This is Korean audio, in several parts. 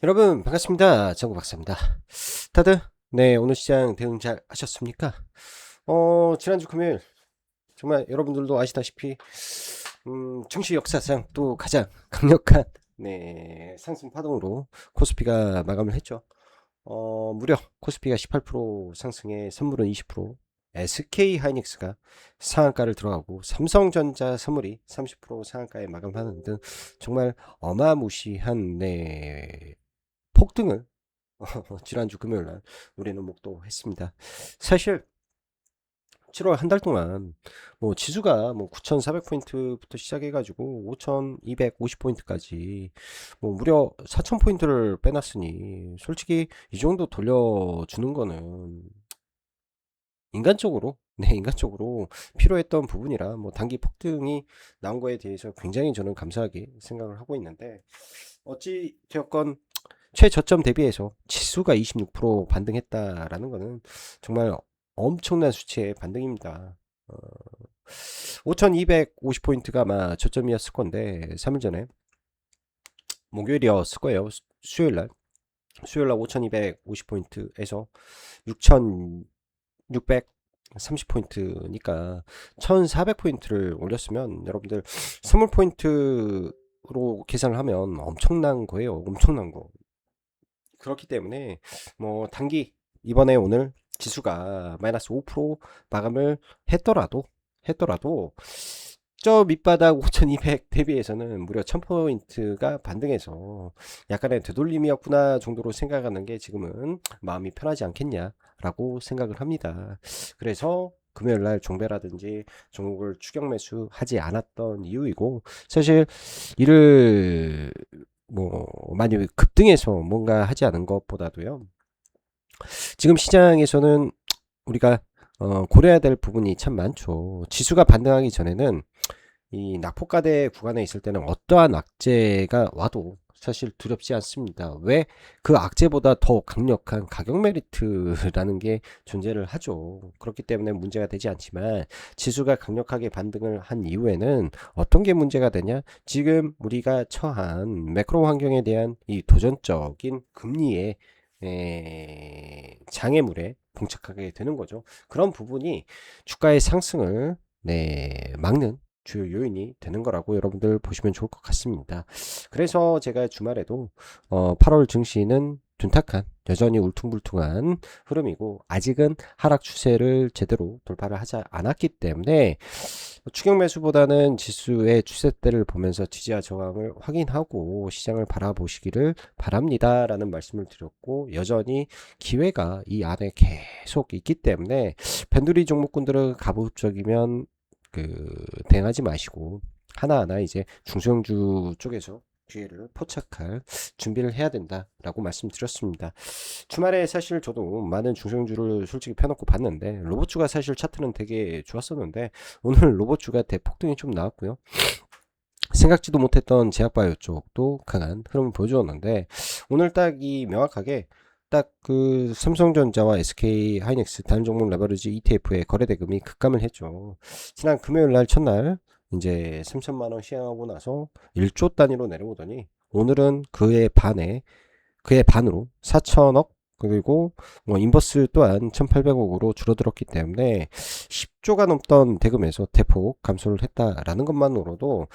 여러분 반갑습니다. 정구 박사입니다. 다들 오늘 시장 대응 잘 하셨습니까? 지난주 금요일 정말 여러분들도 아시다시피 증시 역사상 또 가장 강력한 상승 파동으로 코스피가 마감을 했죠. 무려 코스피가 18% 상승에 선물은 20%, SK 하이닉스가 상한가를 들어가고 삼성전자 선물이 30% 상한가에 마감하는 등 정말 어마무시한 폭등을 지난주 금요일 날 우리는 목도했습니다. 사실 7월 한 달 동안 뭐 지수가 뭐 9,400포인트부터 시작해가지고 5,250포인트까지 뭐 무려 4,000포인트를 빼놨으니 솔직히 이 정도 돌려주는 거는 인간적으로 인간적으로 필요했던 부분이라 뭐 단기 폭등이 나온 거에 대해서 굉장히 저는 감사하게 생각을 하고 있는데 어찌 되었건 최저점 대비해서 지수가 26% 반등했다라는 것은 정말 엄청난 수치의 반등입니다. 5250포인트가 아마 저점이었을 건데 3일 전에 목요일이었을 거예요. 수요일날 5250포인트에서 6630포인트니까 1400포인트를 올렸으면 여러분들 선물 포인트로 계산을 하면 엄청난 거예요. 엄청난 거. 그렇기 때문에 뭐 단기 이번에 오늘 지수가 마이너스 5% 마감을 했더라도 저 밑바닥 5200 대비해서는 무려 1000포인트가 반등해서 약간의 되돌림이었구나 정도로 생각하는 게 지금은 마음이 편하지 않겠냐라고 생각을 합니다. 그래서 금요일날 종배라든지 종목을 추격 매수하지 않았던 이유이고, 사실 이를 뭐 많이 급등해서 뭔가 하지 않은 것보다도요, 지금 시장에서는 우리가 고려해야 될 부분이 참 많죠. 지수가 반등하기 전에는 이 낙폭과대 구간에 있을 때는 어떠한 악재가 와도 사실 두렵지 않습니다. 왜? 그 악재보다 더 강력한 가격 메리트라는 게 존재를 하죠. 그렇기 때문에 문제가 되지 않지만, 지수가 강력하게 반등을 한 이후에는 어떤 게 문제가 되냐? 지금 우리가 처한 매크로 환경에 대한 이 도전적인 금리의 장애물에 봉착하게 되는 거죠. 그런 부분이 주가의 상승을 막는 주요 요인이 되는 거라고 여러분들 보시면 좋을 것 같습니다. 그래서 제가 주말에도 8월 증시는 둔탁한, 여전히 울퉁불퉁한 흐름이고 아직은 하락 추세를 제대로 돌파를 하지 않았기 때문에 추격 매수보다는 지수의 추세대를 보면서 지지와 저항을 확인하고 시장을 바라보시기를 바랍니다 라는 말씀을 드렸고, 여전히 기회가 이 안에 계속 있기 때문에 펜두리 종목군들은 가급적이면 대응하지 마시고 하나하나 이제 중소형주 쪽에서 기회를 포착할 준비를 해야 된다라고 말씀드렸습니다. 주말에 사실 저도 많은 중소형주를 솔직히 펴놓고 봤는데 로봇주가 사실 차트는 되게 좋았었는데 오늘 로봇주가 대폭등이 좀 나왔고요. 생각지도 못했던 제약바이오 쪽도 강한 흐름을 보여주었는데 오늘 딱 이 명확하게 딱 그 삼성전자와 SK 하이닉스 다른 종목 레버리지 ETF의 거래 대금이 급감을 했죠. 지난 금요일 날 첫날 이제 3천만 원 시행하고 나서 1조 단위로 내려오더니 오늘은 그의 반으로 4천억, 그리고 뭐 인버스 또한 1,800억으로 줄어들었기 때문에 10조가 넘던 대금에서 대폭 감소를 했다라는 것만으로도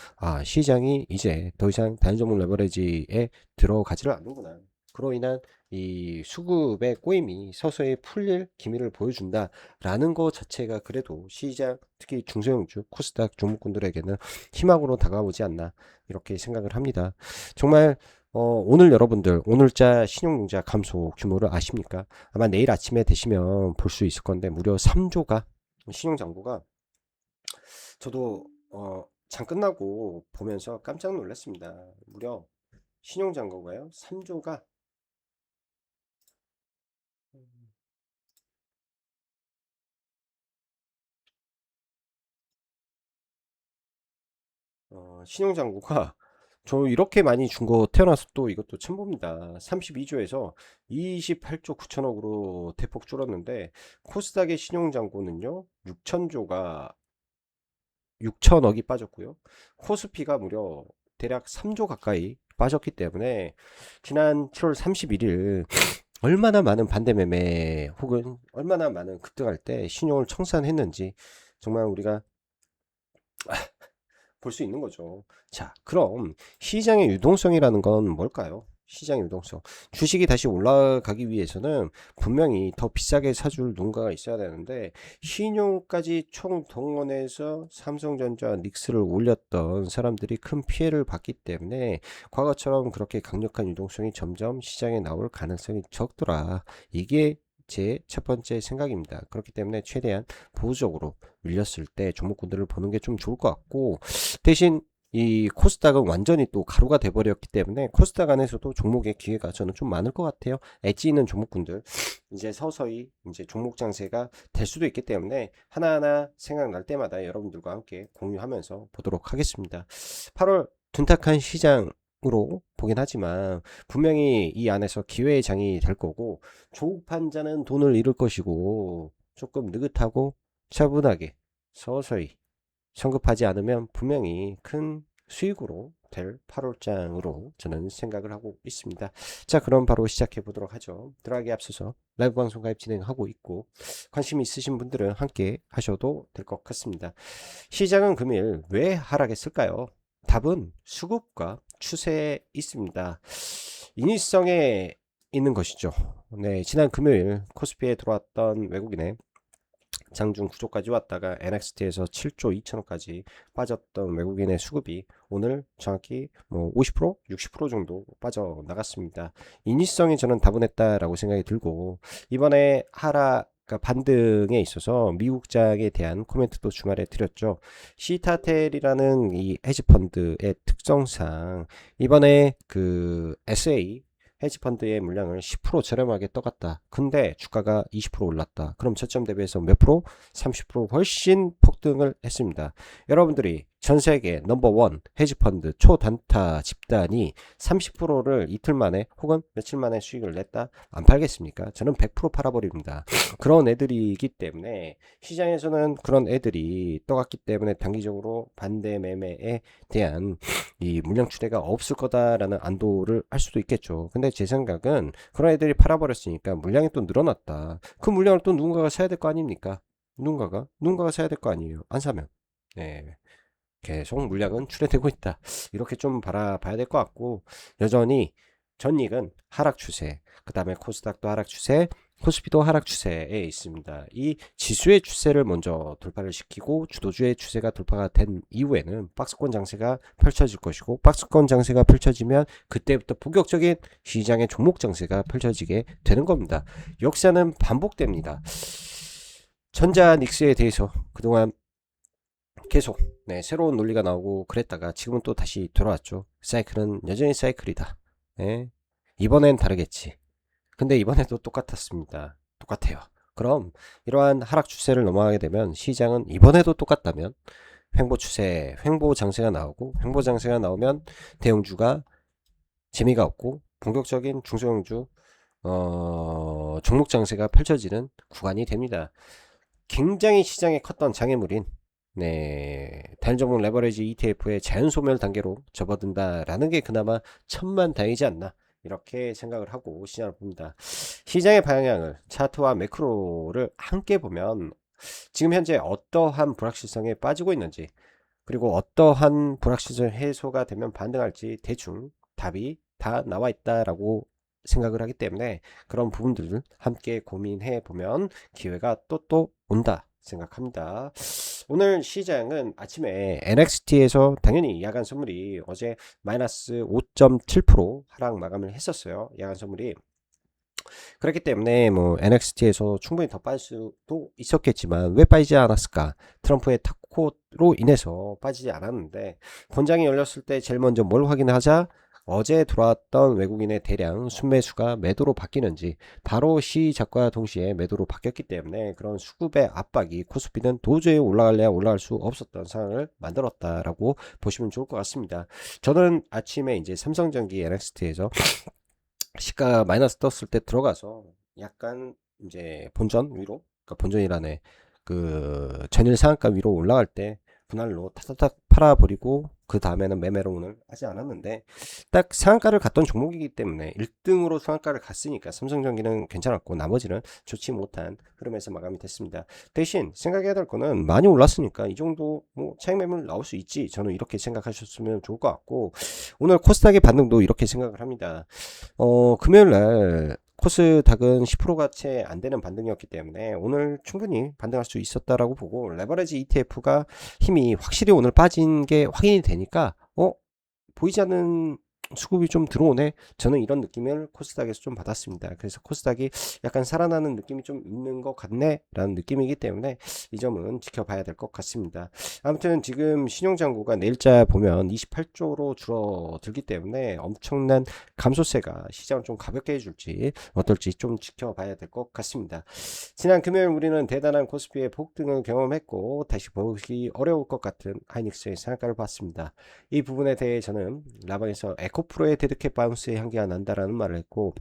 시장이 이제 더 이상 단종목 레버리지에 들어가지를 않는구나. 그로 인한 이 수급의 꼬임이 서서히 풀릴 기미를 보여준다라는 것 자체가 그래도 시장, 특히 중소형주 코스닥 종목군들에게는 희망으로 다가오지 않나 이렇게 생각을 합니다. 정말 오늘 여러분들 오늘자 신용융자 감소 규모를 아십니까? 아마 내일 아침에 되시면 볼 수 있을 건데 무려 3조가 신용장부가, 저도 장 끝나고 보면서 깜짝 놀랐습니다. 무려 신용장부가요 3조가 신용장부가 저 이렇게 많이 준 거 태어나서 또 이것도 처음 봅니다. 32조에서 28조 9천억으로 대폭 줄었는데 코스닥의 신용장고는요 6천억이 빠졌고요. 코스피가 무려 대략 3조 가까이 빠졌기 때문에 지난 7월 31일 얼마나 많은 반대 매매 혹은 얼마나 많은 급등할 때 신용을 청산했는지 정말 우리가 볼 수 있는 거죠. 자, 그럼 시장의 유동성이라는 건 뭘까요? 시장의 유동성. 주식이 다시 올라가기 위해서는 분명히 더 비싸게 사줄 누군가가 있어야 되는데, 신용까지 총동원해서 삼성전자, 닉스를 올렸던 사람들이 큰 피해를 봤기 때문에 과거처럼 그렇게 강력한 유동성이 점점 시장에 나올 가능성이 적더라. 이게 제 첫 번째 생각입니다. 그렇기 때문에 최대한 보수적으로 밀렸을 때 종목군들을 보는 게 좀 좋을 것 같고, 대신 이 코스닥은 완전히 또 가루가 돼버렸기 때문에 코스닥 안에서도 종목의 기회가 저는 좀 많을 것 같아요. 엣지 있는 종목군들 이제 서서히 이제 종목 장세가 될 수도 있기 때문에 하나하나 생각날 때마다 여러분들과 함께 공유하면서 보도록 하겠습니다. 8월 둔탁한 시장으로 보긴 하지만 분명히 이 안에서 기회의 장이 될 거고, 조급한 자는 돈을 잃을 것이고 조금 느긋하고 차분하게 서서히 성급하지 않으면 분명히 큰 수익으로 될 8월장으로 저는 생각을 하고 있습니다. 자, 그럼 바로 시작해 보도록 하죠. 들어가기 앞서서 라이브 방송 가입 진행하고 있고, 관심 있으신 분들은 함께 하셔도 될 것 같습니다. 시장은 금일 왜 하락했을까요? 답은 수급과 추세에 있습니다. 인위성에 있는 것이죠. 네, 지난 금요일 코스피에 들어왔던 외국인의 장중 구조까지 왔다가 NXT에서 7조 2천억까지 빠졌던 외국인의 수급이 오늘 정확히 뭐 50%, 60% 정도 빠져나갔습니다. 인위성이 저는 다분했다라고 생각이 들고, 이번에 하락 반등에 있어서 미국장에 대한 코멘트도 주말에 드렸죠. 시타텔이라는 이 헤지펀드의 특성상 이번에 그 SA 헤지펀드의 물량을 10% 저렴하게 떠갔다. 근데 주가가 20% 올랐다. 그럼 저점 대비해서 몇 프로? 30% 훨씬 폭등을 했습니다. 여러분들이 전세계 넘버원 헤지펀드 초단타 집단이 30%를 이틀 만에 혹은 며칠 만에 수익을 냈다? 안 팔겠습니까? 저는 100% 팔아버립니다. 그런 애들이기 때문에 시장에서는 그런 애들이 떠갔기 때문에 단기적으로 반대 매매에 대한 이 물량 추대가 없을 거다라는 안도를 할 수도 있겠죠. 근데 제 생각은 그런 애들이 팔아버렸으니까 물량이 또 늘어났다. 그 물량을 또 누군가가 사야 될 거 아닙니까? 누군가가 사야 될 거 아니에요. 안 사면. 네. 계속 물량은 출해되고 있다. 이렇게 좀 바라봐야 될 것 같고, 여전히 전익은 하락 추세, 그 다음에 코스닥도 하락 추세, 코스피도 하락 추세에 있습니다. 이 지수의 추세를 먼저 돌파를 시키고 주도주의 추세가 돌파가 된 이후에는 박스권 장세가 펼쳐질 것이고, 박스권 장세가 펼쳐지면 그때부터 본격적인 시장의 종목 장세가 펼쳐지게 되는 겁니다. 역사는 반복됩니다. 전자 닉스에 대해서 그동안 계속 새로운 논리가 나오고 그랬다가 지금은 또 다시 돌아왔죠. 사이클은 여전히 사이클이다. 네. 이번엔 다르겠지. 근데 이번에도 똑같았습니다. 똑같아요. 그럼 이러한 하락 추세를 넘어가게 되면 시장은 이번에도 똑같다면 횡보 추세, 횡보 장세가 나오고, 횡보 장세가 나오면 대형주가 재미가 없고 본격적인 중소형주 종목 장세가 펼쳐지는 구간이 됩니다. 굉장히 시장에 컸던 장애물인 단종목 레버리지 ETF의 자연 소멸 단계로 접어든다라는 게 그나마 천만다행이지 않나, 이렇게 생각을 하고 시장을 봅니다. 시장의 방향을 차트와 매크로를 함께 보면 지금 현재 어떠한 불확실성에 빠지고 있는지, 그리고 어떠한 불확실성 해소가 되면 반등할지 대충 답이 다 나와 있다라고 생각을 하기 때문에 그런 부분들을 함께 고민해 보면 기회가 또 온다 생각합니다. 오늘 시장은 아침에 NXT에서 당연히 야간 선물이 어제 마이너스 5.7% 하락 마감을 했었어요. 야간 선물이. 그렇기 때문에 뭐 NXT에서 충분히 더 빠질 수도 있었겠지만 왜 빠지지 않았을까? 트럼프의 탁코로 인해서 빠지지 않았는데, 본장이 열렸을 때 제일 먼저 뭘 확인하자? 어제 들어왔던 외국인의 대량 순매수가 매도로 바뀌는지, 바로 시작과 동시에 매도로 바뀌었기 때문에 그런 수급의 압박이 코스피는 도저히 올라갈래야 올라갈 수 없었던 상황을 만들었다라고 보시면 좋을 것 같습니다. 저는 아침에 이제 삼성전기 NXT에서 시가 마이너스 떴을 때 들어가서 약간 이제 본전 위로, 그러니까 본전이라네, 그 전일 상한가 위로 올라갈 때 분할로 타타닥 팔아버리고 그 다음에는 매매로 오늘 하지 않았는데 딱 상한가를 갔던 종목이기 때문에 1등으로 상한가를 갔으니까 삼성전기는 괜찮았고 나머지는 좋지 못한 흐름에서 마감이 됐습니다. 대신 생각해야 될 거는 많이 올랐으니까 이 정도 뭐 차익 매물 나올 수 있지, 저는 이렇게 생각하셨으면 좋을 것 같고, 오늘 코스닥의 반등도 이렇게 생각을 합니다. 금요일날 코스닥은 10%가 채 안 되는 반등이었기 때문에 오늘 충분히 반등할 수 있었다라고 보고, 레버리지 ETF가 힘이 확실히 오늘 빠진 게 확인이 되니까 보이지 않는 수급이 좀 들어오네, 저는 이런 느낌을 코스닥에서 좀 받았습니다. 그래서 코스닥이 약간 살아나는 느낌이 좀 있는 것 같네 라는 느낌이기 때문에 이 점은 지켜봐야 될 것 같습니다. 아무튼 지금 신용장구가 내일자 보면 28조로 줄어들기 때문에 엄청난 감소세가 시장을 좀 가볍게 해줄지 어떨지 좀 지켜봐야 될 것 같습니다. 지난 금요일 우리는 대단한 코스피의 폭등을 경험했고 다시 보기 어려울 것 같은 하이닉스의 상한가를 봤습니다. 이 부분에 대해 저는 라방에서 에코프로의 데드캣 바운스의 향기가 난다라는 말을 했고,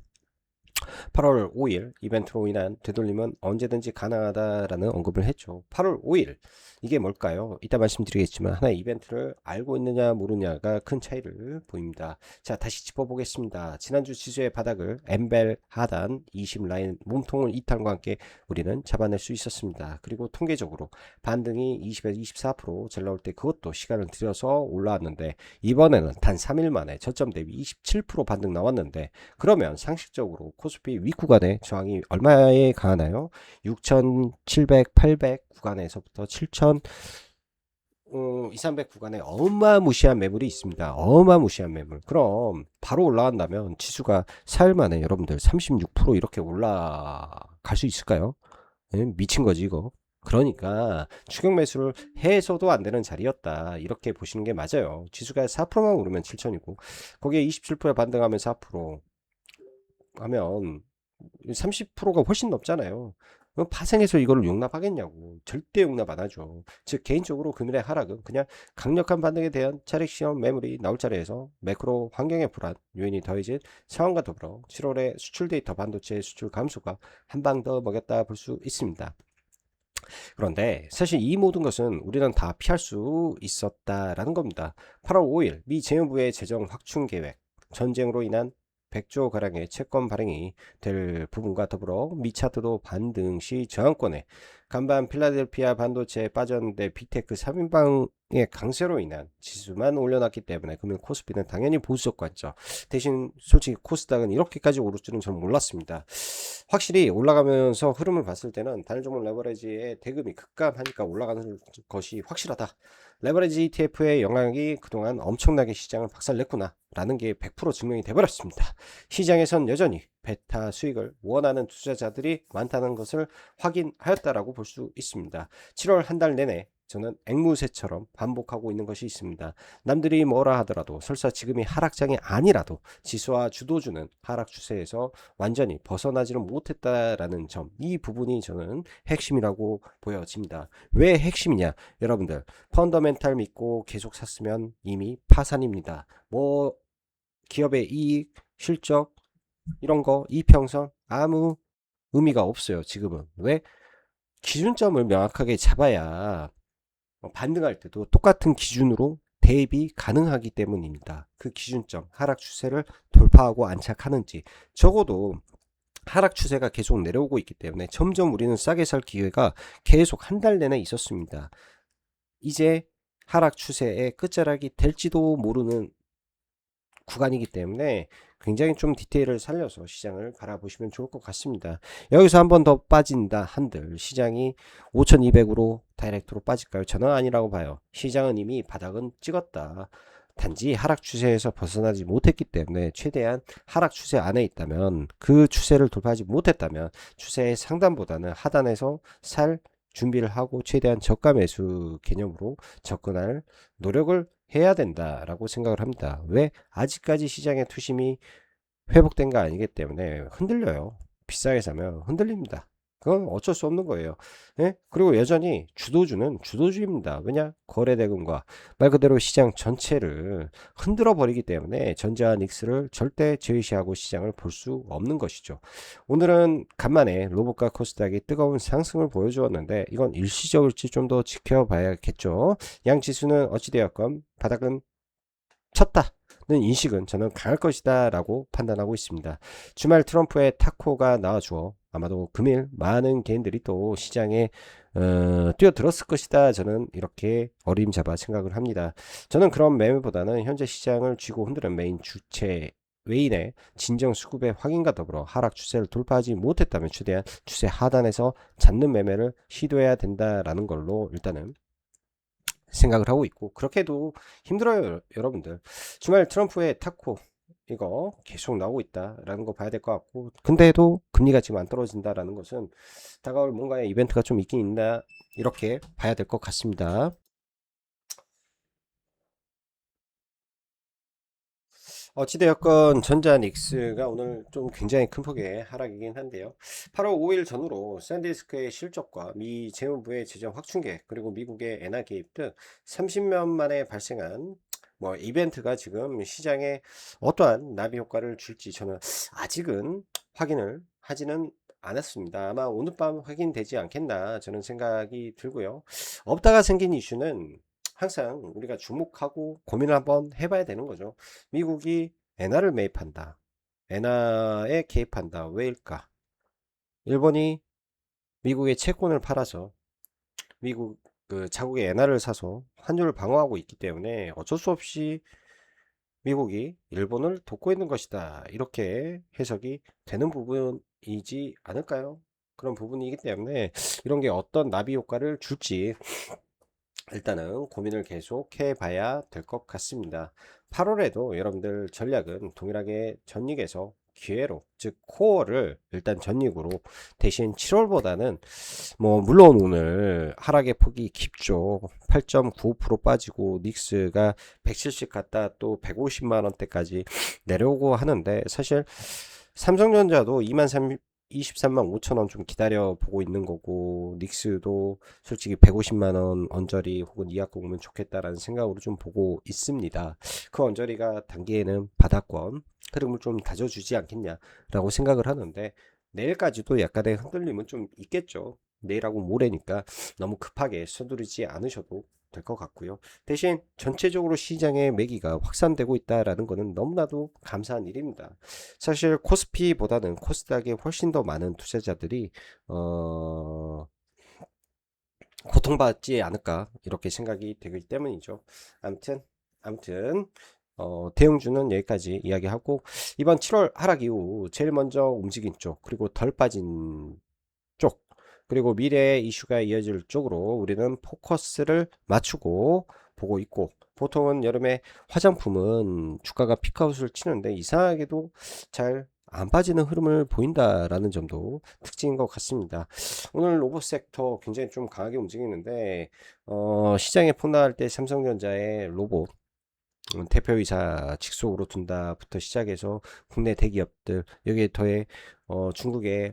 8월 5일 이벤트로 인한 되돌림은 언제든지 가능하다라는 언급을 했죠. 8월 5일 이게 뭘까요? 이따 말씀드리겠지만 하나의 이벤트를 알고 있느냐 모르냐가 큰 차이를 보입니다. 자, 다시 짚어보겠습니다. 지난주 지수의 바닥을 엠벨 하단 20 라인 몸통을 이탈과 함께 우리는 잡아낼 수 있었습니다. 그리고 통계적으로 반등이 20에서 24% 잘 나올 때 그것도 시간을 들여서 올라왔는데, 이번에는 단 3일 만에 저점 대비 27% 반등 나왔는데, 그러면 상식적으로 코스피 윗구간의 저항이 얼마에 가나요? 6,700, 800 구간에서부터 7,000, 2,300 구간에 어마무시한 매물이 있습니다. 어마무시한 매물. 그럼 바로 올라간다면 지수가 4일 만에 여러분들 36% 이렇게 올라갈 수 있을까요? 미친 거지 이거. 그러니까 추격 매수를 해서도 안 되는 자리였다, 이렇게 보시는 게 맞아요. 지수가 4%만 오르면 7천이고 거기에 27% 반등하면 4% 하면 30%가 훨씬 넘잖아요. 파생해서 이걸 용납하겠냐고. 절대 용납 안 하죠. 즉 개인적으로 금일의 하락은 그냥 강력한 반등에 대한 차익 시험 매물이 나올 자리에서 매크로 환경의 불안 요인이 더해진 상황과 더불어 7월에 수출 데이터 반도체 수출 감소가 한 방 더 먹였다 볼 수 있습니다. 그런데 사실 이 모든 것은 우리는 다 피할 수 있었다라는 겁니다. 8월 5일 미 재무부의 재정 확충 계획, 전쟁으로 인한 100조 가량의 채권 발행이 될 부분과 더불어 미 차트도 반등 시 저항권에 간밤 필라델피아 반도체에 빠졌는데 빅테크 3인방의 강세로 인한 지수만 올려놨기 때문에 금일 코스피는 당연히 보수적 관점. 대신 솔직히 코스닥은 이렇게까지 오를 줄은 저는 몰랐습니다. 확실히 올라가면서 흐름을 봤을 때는 다른 종목 레버리지의 대금이 급감하니까 올라가는 것이 확실하다. 레버리지 ETF의 영향이 그동안 엄청나게 시장을 박살냈구나 라는 게 100% 증명이 돼버렸습니다. 시장에선 여전히 베타 수익을 원하는 투자자들이 많다는 것을 확인하였다라고 볼 수 있습니다. 7월 한 달 내내 저는 앵무새처럼 반복하고 있는 것이 있습니다. 남들이 뭐라 하더라도 설사 지금이 하락장이 아니라도 지수와 주도주는 하락 추세에서 완전히 벗어나지는 못했다라는 점, 이 부분이 저는 핵심이라고 보여집니다. 왜 핵심이냐? 여러분들 펀더멘탈 믿고 계속 샀으면 이미 파산입니다. 뭐 기업의 이익, 실적 이런 거 이평선 아무 의미가 없어요. 지금은. 왜? 기준점을 명확하게 잡아야 반등할 때도 똑같은 기준으로 대비 가능하기 때문입니다. 그 기준점, 하락 추세를 돌파하고 안착하는지, 적어도 하락 추세가 계속 내려오고 있기 때문에 점점 우리는 싸게 살 기회가 계속 한 달 내내 있었습니다. 이제 하락 추세의 끝자락이 될지도 모르는 구간이기 때문에 굉장히 좀 디테일을 살려서 시장을 바라보시면 좋을 것 같습니다. 여기서 한 번 더 빠진다 한들 시장이 5200으로 다이렉트로 빠질까요? 저는 아니라고 봐요. 시장은 이미 바닥은 찍었다. 단지 하락 추세에서 벗어나지 못했기 때문에 최대한 하락 추세 안에 있다면, 그 추세를 돌파하지 못했다면 추세의 상단보다는 하단에서 살 준비를 하고 최대한 저가 매수 개념으로 접근할 노력을 해야 된다라고 생각을 합니다. 왜? 아직까지 시장의 투심이 회복된 거 아니기 때문에 흔들려요. 비싸게 사면 흔들립니다. 그건 어쩔 수 없는 거예요. 예? 그리고 여전히 주도주는 주도주입니다. 왜냐? 거래대금과 말 그대로 시장 전체를 흔들어 버리기 때문에 전자와 닉스를 절대 제외시하고 시장을 볼 수 없는 것이죠. 오늘은 간만에 로봇과 코스닥이 뜨거운 상승을 보여주었는데 이건 일시적일지 좀 더 지켜봐야겠죠. 양 지수는 어찌되었건 바닥은 쳤다는 인식은 저는 강할 것이다 라고 판단하고 있습니다. 주말 트럼프의 타코가 나와주어 아마도 금일 많은 개인들이 또 시장에 뛰어들었을 것이다. 저는 이렇게 어림잡아 생각을 합니다. 저는 그런 매매보다는 현재 시장을 쥐고 흔드는 메인 주체 외인의 진정 수급의 확인과 더불어 하락 추세를 돌파하지 못했다면 최대한 추세 하단에서 잡는 매매를 시도해야 된다라는 걸로 일단은 생각을 하고 있고, 그렇게 해도 힘들어요 여러분들. 주말 트럼프의 타코 이거 계속 나오고 있다라는 거 봐야 될 것 같고, 근데도 금리가 지금 안 떨어진다라는 것은 다가올 뭔가의 이벤트가 좀 있긴 있나, 이렇게 봐야 될 것 같습니다. 어찌되었건 전자닉스가 오늘 좀 굉장히 큰 폭의 하락이긴 한데요. 8월 5일 전후로 샌디스크의 실적과 미 재무부의 재정 확충계, 그리고 미국의 엔화 개입 등 30년 만에 발생한 뭐 이벤트가 지금 시장에 어떠한 나비 효과를 줄지 저는 아직은 확인을 하지는 않았습니다. 아마 오늘 밤 확인되지 않겠나 저는 생각이 들고요. 없다가 생긴 이슈는 항상 우리가 주목하고 고민을 한번 해봐야 되는 거죠. 미국이 엔화를 매입한다. 엔화에 개입한다. 왜일까? 일본이 미국의 채권을 팔아서 미국 그 자국의 엔화를 사서 환율을 방어하고 있기 때문에 어쩔 수 없이 미국이 일본을 돕고 있는 것이다. 이렇게 해석이 되는 부분이지 않을까요? 그런 부분이기 때문에 이런 게 어떤 나비 효과를 줄지 일단은 고민을 계속 해봐야 될 것 같습니다. 8월에도 여러분들 전략은 동일하게 전익에서 기회로, 즉 코어를 일단 전익으로, 대신 7월보다는 뭐 물론 오늘 하락의 폭이 깊죠. 8.95% 빠지고 닉스가 170 갔다 또 150만 원대까지 내려오고 하는데, 사실 삼성전자도 23만 5천 원 좀 기다려 보고 있는 거고, 닉스도 솔직히 150만 원 언저리 혹은 이하권 오면 좋겠다라는 생각으로 좀 보고 있습니다. 그 언저리가 단기에는 바닥권 흐름을 좀 다져주지 않겠냐라고 생각을 하는데, 내일까지도 약간의 흔들림은 좀 있겠죠. 내일하고 모레니까 너무 급하게 서두르지 않으셔도 될 것 같고요. 대신 전체적으로 시장의 매기가 확산되고 있다라는 것은 너무나도 감사한 일입니다. 사실 코스피보다는 코스닥에 훨씬 더 많은 투자자들이 고통받지 않을까 이렇게 생각이 되기 때문이죠. 아무튼 아무튼 대형주는 여기까지 이야기하고, 이번 7월 하락 이후 제일 먼저 움직인 쪽, 그리고 덜 빠진 쪽, 그리고 미래의 이슈가 이어질 쪽으로 우리는 포커스를 맞추고 보고 있고, 보통은 여름에 화장품은 주가가 피크아웃을 치는데 이상하게도 잘 안 빠지는 흐름을 보인다라는 점도 특징인 것 같습니다. 오늘 로봇 섹터 굉장히 좀 강하게 움직이는데, 시장에 폭락할 때 삼성전자의 로봇 대표이사 직속으로 둔다부터 시작해서 국내 대기업들, 여기에 더해 중국의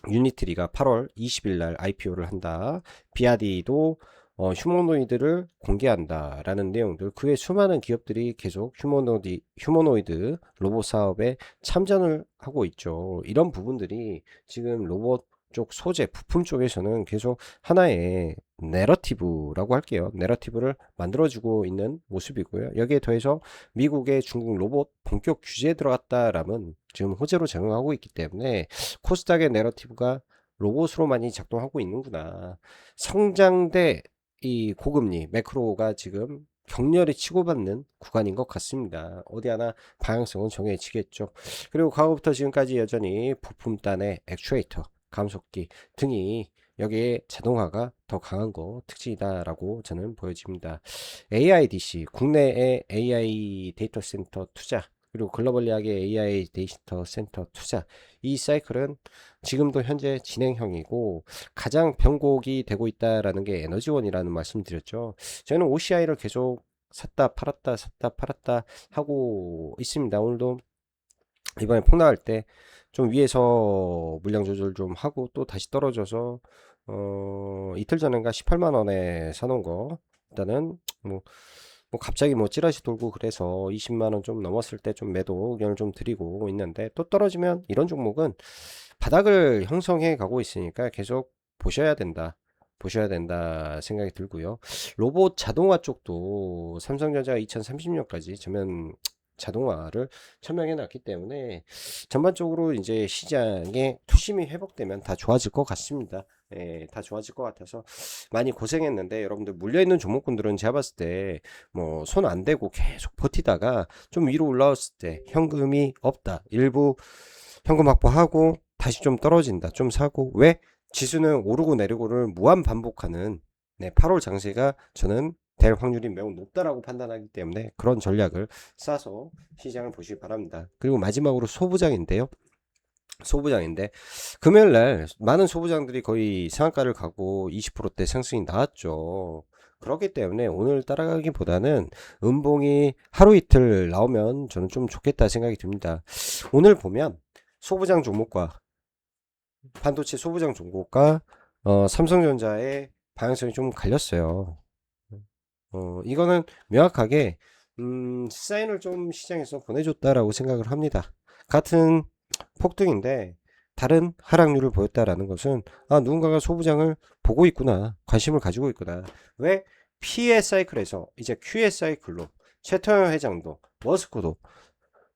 유니트리가 8월 20일 날 IPO를 한다. 비아디도 휴머노이드를 공개한다 라는 내용들, 그 외 수많은 기업들이 계속 휴머노이드 로봇 사업에 참전을 하고 있죠. 이런 부분들이 지금 로봇 쪽 소재 부품 쪽에서는 계속 하나의 내러티브라고 할게요. 내러티브를 만들어주고 있는 모습이고요. 여기에 더해서 미국의 중국 로봇 본격 규제에 들어갔다라면 지금 호재로 작용하고 있기 때문에 코스닥의 내러티브가 로봇으로 많이 작동하고 있는구나. 성장대 이 고금리 매크로가 지금 격렬히 치고받는 구간인 것 같습니다. 어디 하나 방향성은 정해지겠죠. 그리고 과거부터 지금까지 여전히 부품단의 액추에이터, 감속기 등이 여기에 자동화가 더 강한 거 특징이다라고 저는 보여집니다. AIDC, 국내의 AI 데이터 센터 투자, 그리고 글로벌리하게 AI 데이터 센터 투자, 이 사이클은 지금도 현재 진행형이고 가장 변곡이 되고 있다라는 게 에너지원이라는 말씀드렸죠. 저는 OCI를 계속 샀다 팔았다 샀다 팔았다 하고 있습니다. 오늘도 이번에 폭락할 때 좀 위에서 물량 조절 좀 하고 또 다시 떨어져서 이틀 전인가 18만 원에 사놓은 거 일단은 뭐, 뭐 갑자기 뭐 찌라시 돌고 그래서 20만 원 좀 넘었을 때 좀 매도 의견을 좀 드리고 있는데, 또 떨어지면 이런 종목은 바닥을 형성해 가고 있으니까 계속 보셔야 된다 생각이 들고요. 로봇 자동화 쪽도 삼성전자가 2030년까지 전면 자동화를 천명해 놨기 때문에 전반적으로 이제 시장의 투심이 회복되면 다 좋아질 것 같습니다. 예, 다 좋아질 것 같아서 많이 고생했는데, 여러분들 물려있는 종목군들은 제가 봤을 때 뭐 손 안 대고 계속 버티다가 좀 위로 올라왔을 때 현금이 없다, 일부 현금 확보하고 다시 좀 떨어진다, 좀 사고, 왜? 지수는 오르고 내리고를 무한 반복하는 8월 장세가 저는 될 확률이 매우 높다라고 판단하기 때문에 그런 전략을 싸서 시장을 보시기 바랍니다. 그리고 마지막으로 소부장인데 금요일날 많은 소부장들이 거의 상한가를 가고 20%대 상승이 나왔죠. 그렇기 때문에 오늘 따라가기보다는 음봉이 하루 이틀 나오면 저는 좀 좋겠다 생각이 듭니다. 오늘 보면 소부장 종목과 반도체 소부장 종목과 삼성전자의 방향성이 좀 갈렸어요. 이거는 명확하게 사인을 좀 시장에서 보내줬다라고 생각을 합니다. 같은 폭등인데 다른 하락률을 보였다라는 것은, 아, 누군가가 소부장을 보고 있구나, 관심을 가지고 있구나. 왜? P의 사이클에서 이제 Q의 사이클로 최태원 회장도 머스크도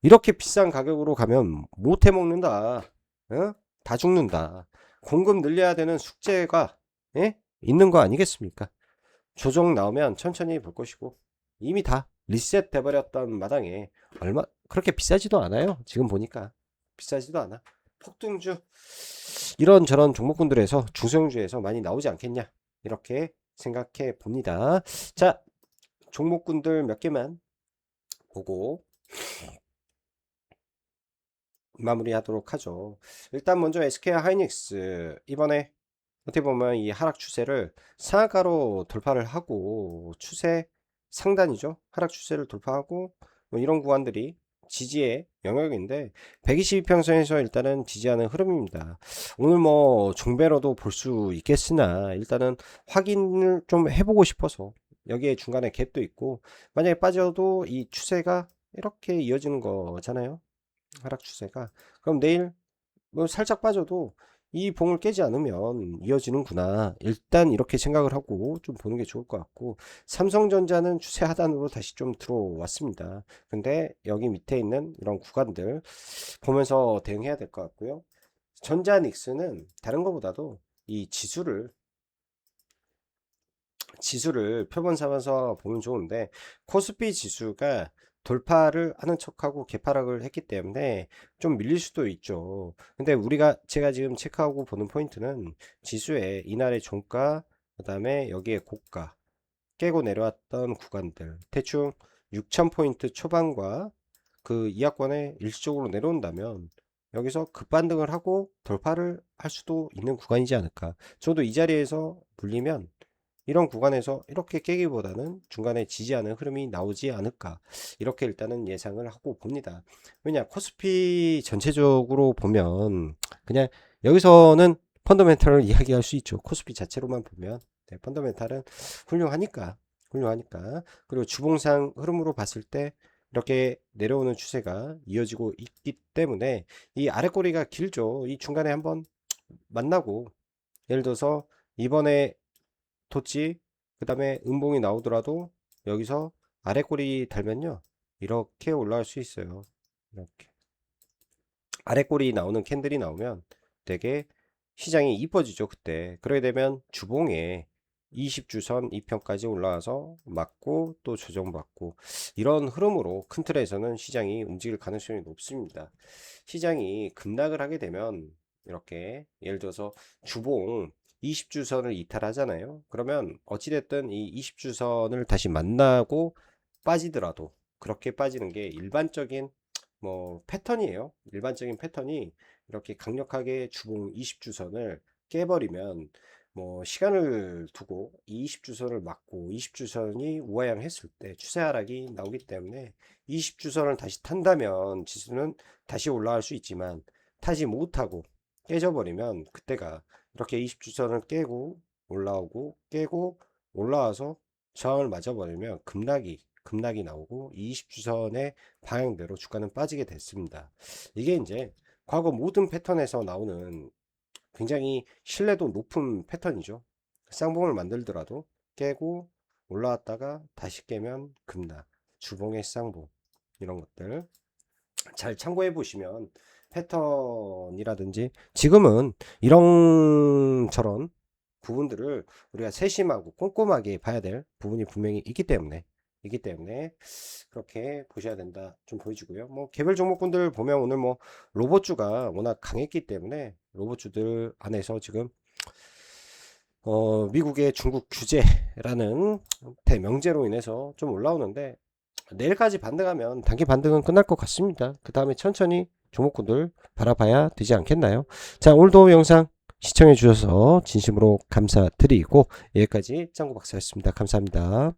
이렇게 비싼 가격으로 가면 못 해먹는다, 어? 다 죽는다, 공급 늘려야 되는 숙제가, 예? 있는 거 아니겠습니까? 조정 나오면 천천히 볼 것이고, 이미 다 리셋 돼버렸던 마당에 얼마 그렇게 비싸지도 않아요. 지금 보니까 비싸지도 않아. 폭등주 이런저런 종목군들에서 중소형주에서 많이 나오지 않겠냐, 이렇게 생각해 봅니다. 자, 종목군들 몇 개만 보고 마무리하도록 하죠. 일단 먼저 SK 하이닉스 이번에 어떻게 보면 이 하락 추세를 상한가로 돌파를 하고, 추세 상단이죠. 하락 추세를 돌파하고 뭐 이런 구간들이 지지의 영역인데 122평선에서 일단은 지지하는 흐름입니다. 오늘 뭐 종배로도 볼 수 있겠으나 일단은 확인을 좀 해보고 싶어서, 여기에 중간에 갭도 있고 만약에 빠져도 이 추세가 이렇게 이어지는 거잖아요. 하락 추세가. 그럼 내일 뭐 살짝 빠져도 이 봉을 깨지 않으면 이어지는구나, 일단 이렇게 생각을 하고 좀 보는 게 좋을 것 같고, 삼성전자는 추세 하단으로 다시 좀 들어왔습니다. 근데 여기 밑에 있는 이런 구간들 보면서 대응해야 될 것 같고요. 전자닉스는 다른 것보다도 이 지수를 표본 삼아서 보면 좋은데, 코스피 지수가 돌파를 하는 척하고 개파락을 했기 때문에 좀 밀릴 수도 있죠. 근데 제가 지금 체크하고 보는 포인트는 지수의 이날의 종가, 그 다음에 여기에 고가 깨고 내려왔던 구간들, 대충 6000포인트 초반과 그 이하권에 일시적으로 내려온다면 여기서 급반등을 하고 돌파를 할 수도 있는 구간이지 않을까. 저도 이 자리에서 물리면 이런 구간에서 이렇게 깨기보다는 중간에 지지하는 흐름이 나오지 않을까, 이렇게 일단은 예상을 하고 봅니다. 왜냐, 코스피 전체적으로 보면 그냥 여기서는 펀더멘탈을 이야기할 수 있죠. 코스피 자체로만 보면 펀더멘탈은 훌륭하니까. 그리고 주봉상 흐름으로 봤을 때 이렇게 내려오는 추세가 이어지고 있기 때문에 이 아래 꼬리가 길죠. 이 중간에 한번 만나고, 예를 들어서 이번에 토치, 그 다음에 음봉이 나오더라도 여기서 아래 꼬리 달면요, 이렇게 올라갈 수 있어요. 이렇게 아래 꼬리 나오는 캔들이 나오면 되게 시장이 이뻐지죠. 그때 그러게 되면 주봉에 20주선 2편까지 올라와서 맞고 또 조정받고, 이런 흐름으로 큰 틀에서는 시장이 움직일 가능성이 높습니다. 시장이 급락을 하게 되면 이렇게 예를 들어서 주봉 20주선을 이탈하잖아요. 그러면 어찌됐든 이 20주선을 다시 만나고 빠지더라도, 그렇게 빠지는 게 일반적인 뭐 패턴이에요. 일반적인 패턴이 이렇게 강력하게 주봉 20주선을 깨버리면 뭐 시간을 두고 20주선을 맞고 20주선이 우하향했을 때 추세 하락이 나오기 때문에 20주선을 다시 탄다면 지수는 다시 올라갈 수 있지만 타지 못하고 깨져버리면 그때가 이렇게 20주선을 깨고 올라오고 깨고 올라와서 저항을 맞아버리면 급락이 나오고 20주선의 방향대로 주가는 빠지게 됐습니다. 이게 이제 과거 모든 패턴에서 나오는 굉장히 신뢰도 높은 패턴이죠. 쌍봉을 만들더라도 깨고 올라왔다가 다시 깨면 급락, 주봉의 쌍봉 이런 것들 잘 참고해 보시면 패턴이라든지 지금은 이런 저런 부분들을 우리가 세심하고 꼼꼼하게 봐야 될 부분이 분명히 있기 때문에 그렇게 보셔야 된다 좀 보여주고요. 뭐 개별 종목군들 보면 오늘 뭐 로봇주가 워낙 강했기 때문에 로봇주들 안에서 지금 미국의 중국 규제라는 대명제로 인해서 좀 올라오는데 내일까지 반등하면 단기 반등은 끝날 것 같습니다. 그 다음에 천천히 종목군들 바라봐야 되지 않겠나요? 자, 오늘도 영상 시청해 주셔서 진심으로 감사드리고 여기까지 짱구 박사였습니다. 감사합니다.